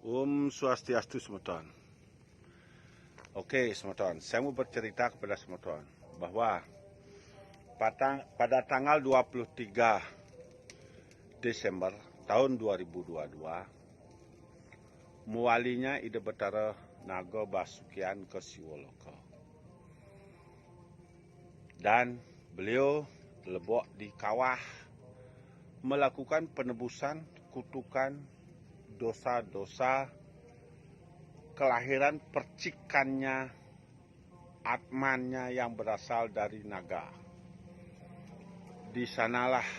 Swastiastu semeton. Oke semeton, saya mau bercerita kepada semeton bahwa pada tanggal 23 Desember tahun 2022, muwalinya Ida Betara Naga Basukian ke Siwoloka. Dan beliau lebok di kawah melakukan penebusan kutukan dosa-dosa kelahiran percikannya, atmannya yang berasal dari naga. Di sanalah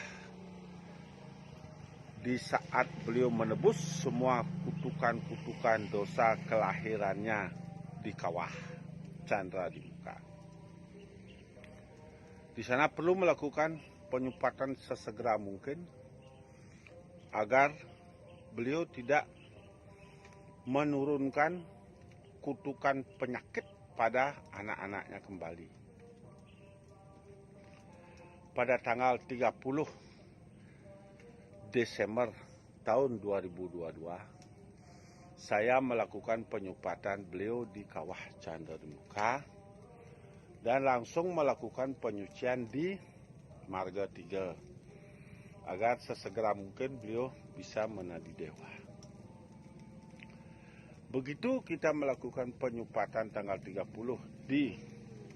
di saat beliau menebus semua kutukan-kutukan dosa kelahirannya di kawah Chandra di muka. Di sana perlu melakukan penyupatan sesegera mungkin agar beliau tidak menurunkan kutukan penyakit pada anak-anaknya kembali. Pada tanggal 30 Desember tahun 2022, saya melakukan penyupatan beliau di kawah Chandra di muka dan langsung melakukan penyucian di Marga 3 agar sesegera mungkin beliau bisa menadi dewa. Begitu kita melakukan penyupatan tanggal 30 di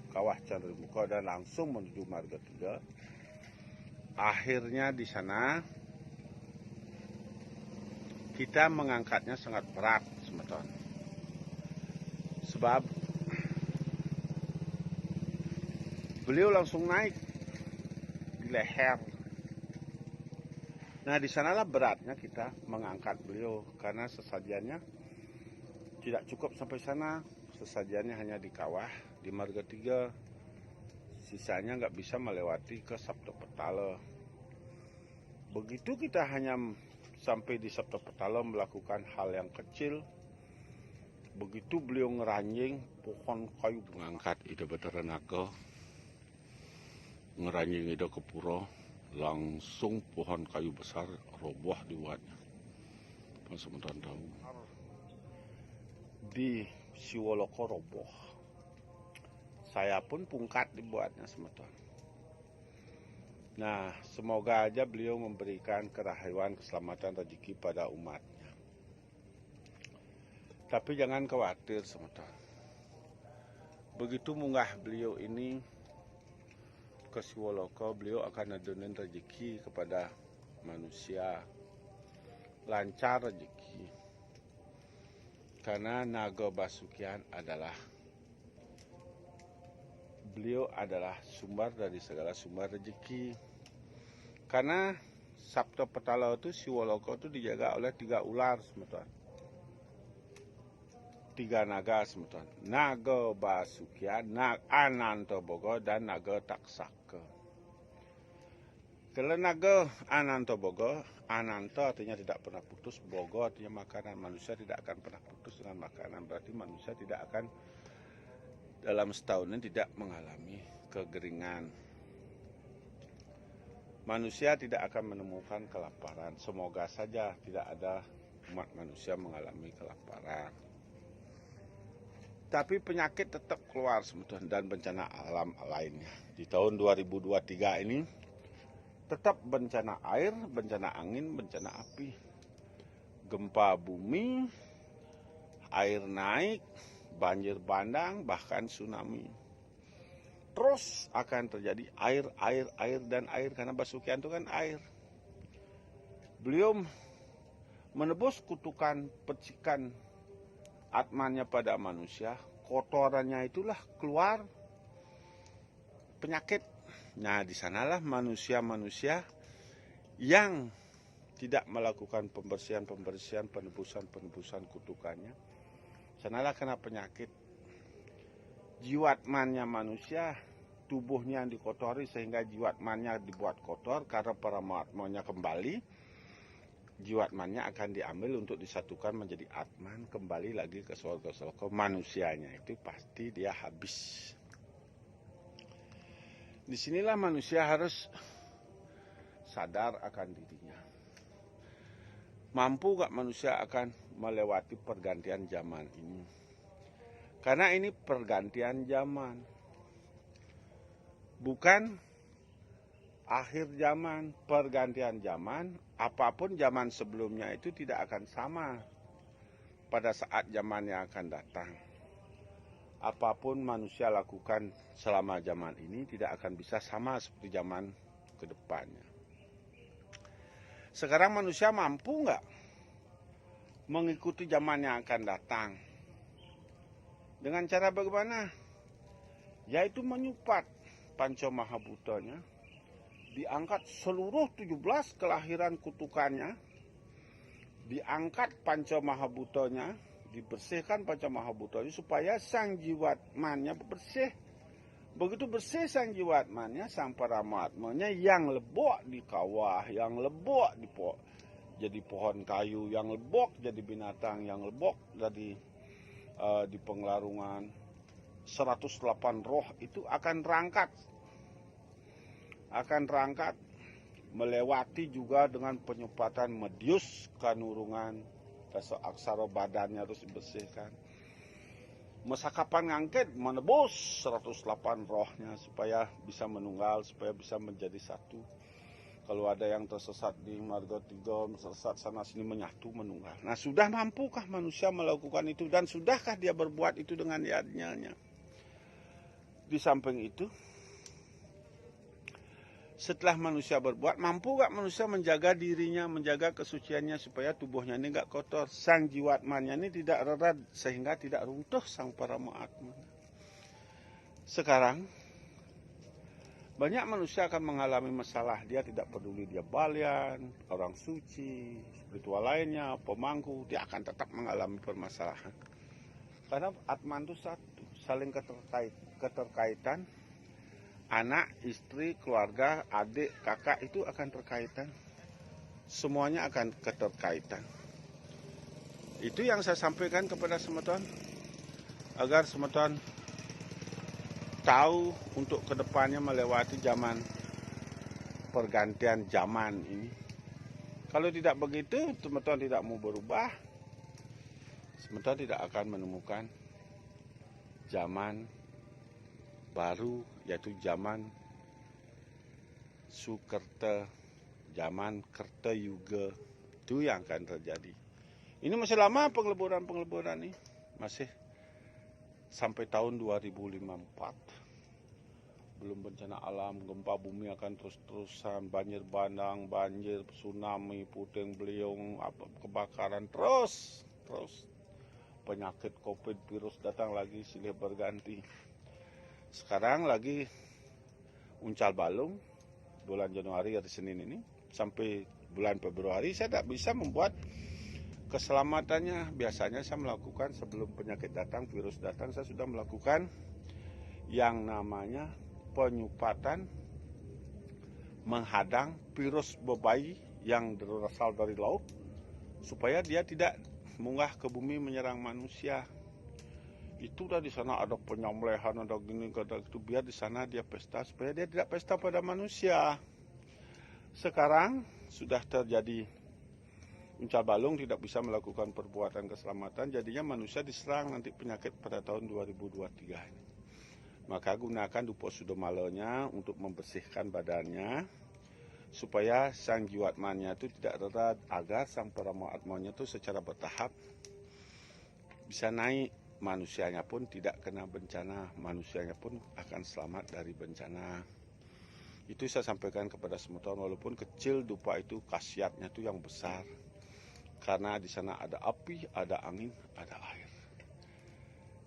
kawah Chandra di muka dan langsung menuju Marga 3, akhirnya di sana kita mengangkatnya sangat berat, semeton. Sebab beliau langsung naik di leher. Nah, di sanalah beratnya kita mengangkat beliau karena sesajiannya tidak cukup sampai sana. Sesajiannya hanya di kawah di Marga 3. Sisanya nggak bisa melewati ke Saptapetala. Begitu kita hanya sampai di Saptapetala melakukan hal yang kecil, begitu beliau ngeranjing pohon kayu mengangkat Ida Betara Naga, ngeranjing Ida ke pura, langsung pohon kayu besar roboh dibuatnya. Semeton tahu di Siwoloka roboh. Saya pun pungkat dibuatnya, semeton. Nah, semoga aja beliau memberikan kerahian, keselamatan, rezeki pada umatnya. Tapi jangan khawatir, semeton. Begitu munggah beliau ini ke Siwoloka, beliau akan nedunin rezeki kepada manusia. Lancar rezeki. Karena Naga Basukian beliau adalah sumber dari segala sumber rezeki. Karena Saptapetala itu, Siwoloka itu dijaga oleh 3 ular, semeton. 3 naga, semeton. Naga Basukian, Anantoboga, dan Naga Taksaka. Kalau Naga Anantoboga, Ananta artinya tidak pernah putus, Boga artinya makanan. Manusia tidak akan pernah putus dengan makanan. Berarti manusia tidak akan dalam setahun ini tidak mengalami kegeringan. Manusia tidak akan menemukan kelaparan. Semoga saja tidak ada umat manusia mengalami kelaparan. Tapi penyakit tetap keluar, semeton, dan bencana alam lainnya. Di tahun 2023 ini tetap bencana air, bencana angin, bencana api, gempa bumi, air naik, banjir bandang, bahkan tsunami. Terus akan terjadi air, dan air. Karena Basukian itu kan air. Beliau menebus kutukan percikan atmannya pada manusia. Kotorannya itulah keluar penyakit. Nah, di sanalah manusia-manusia yang tidak melakukan pembersihan, penebusan kutukannya, sanalah kena penyakit. Jiwatmannya manusia, tubuhnya yang dikotori sehingga jiwatmannya dibuat kotor. Karena paramatmanya kembali, jiwatmannya akan diambil untuk disatukan menjadi atman, kembali lagi ke surga manusianya. Itu pasti dia habis. Disinilah manusia harus sadar akan dirinya. Mampu gak manusia akan melewati pergantian zaman ini? Karena ini pergantian zaman, bukan akhir zaman, pergantian zaman. Apapun zaman sebelumnya itu tidak akan sama pada saat zaman yang akan datang. Apapun manusia lakukan selama zaman ini tidak akan bisa sama seperti zaman ke depannya. Sekarang manusia mampu nggak mengikuti zaman yang akan datang? Dengan cara bagaimana? Yaitu menyupat Panca Mahabhutanya, diangkat seluruh 17 kelahiran kutukannya, diangkat Panca Mahabhutanya, dibersihkan Panca Mahabhutanya supaya sang jiwatmanya bersih. Begitu bersih sang jiwatmanya, sang paramatmanya yang lebok di kawah, yang lebok jadi pohon kayu, yang lebok jadi binatang, yang lebok jadi di penglarungan. 108 roh itu akan rangkat melewati juga dengan penyupatan medius kanurungan, dasa aksara badannya harus dibersihkan. Mesakapan ngangket menebus 108 rohnya supaya bisa menunggal, supaya bisa menjadi satu. Kalau ada yang tersesat di marga 3, tersesat sana sini menyatu menunggal. Nah, sudah mampukah manusia melakukan itu, dan sudahkah dia berbuat itu dengan yadnya? Di samping itu, setelah manusia berbuat, mampu gak manusia menjaga dirinya, menjaga kesuciannya supaya tubuhnya ini gak kotor, sang jiwatmanya ini tidak rerat sehingga tidak runtuh sang Paramatma. Sekarang banyak manusia akan mengalami masalah, dia tidak peduli dia balian, orang suci, spiritual lainnya, pemangku, dia akan tetap mengalami permasalahan. Karena Atman itu satu, saling keterkaitan. Anak, istri, keluarga, adik, kakak itu akan terkaitan. Semuanya akan keterkaitan. Itu yang saya sampaikan kepada semeton, agar semeton tahu untuk kedepannya melewati zaman pergantian zaman ini. Kalau tidak begitu, semeton tidak mau berubah, semeton tidak akan menemukan zaman baru, yaitu zaman Sukerta, zaman Kerta Yuga. Itu yang akan terjadi. Ini masih lama pengeleburan ini, masih sampai tahun 2054. Belum bencana alam, gempa bumi akan terus-terusan, banjir bandang, banjir, tsunami, puting beliung, kebakaran, terus. Penyakit COVID, virus datang lagi, silih berganti. Sekarang lagi uncal balung, bulan Januari hari Senin ini, sampai bulan Februari saya tidak bisa membuat keselamatannya. Biasanya saya melakukan sebelum penyakit datang, virus datang, saya sudah melakukan yang namanya penyupatan, menghadang virus bebayi yang berasal dari laut, supaya dia tidak munggah ke bumi menyerang manusia. Itu dah di sana ada penyembelihan, ada gini, ada itu, biar di sana dia pesta supaya dia tidak pesta pada manusia. Sekarang sudah terjadi uncal balung, tidak bisa melakukan perbuatan keselamatan, jadinya manusia diserang nanti penyakit pada tahun 2023 ini. Maka gunakan dupo sudomalonya untuk membersihkan badannya, supaya sang jiwatmanya itu tidak rerat, agar sang Paramatmanya itu secara bertahap bisa naik. Manusianya pun tidak kena bencana, manusianya pun akan selamat dari bencana. Itu saya sampaikan kepada semeton, walaupun kecil dupa itu khasiatnya itu yang besar. Karena di sana ada api, ada angin, ada air.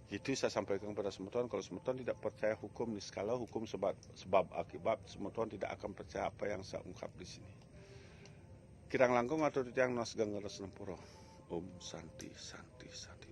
Itu saya sampaikan kepada semeton. Kalau semeton tidak percaya hukum di skala hukum sebab akibat, semeton tidak akan percaya apa yang saya ungkap di sini. Kirang langkung atau tiang nas ganggaras nempuro. Om Santi Santi Santi.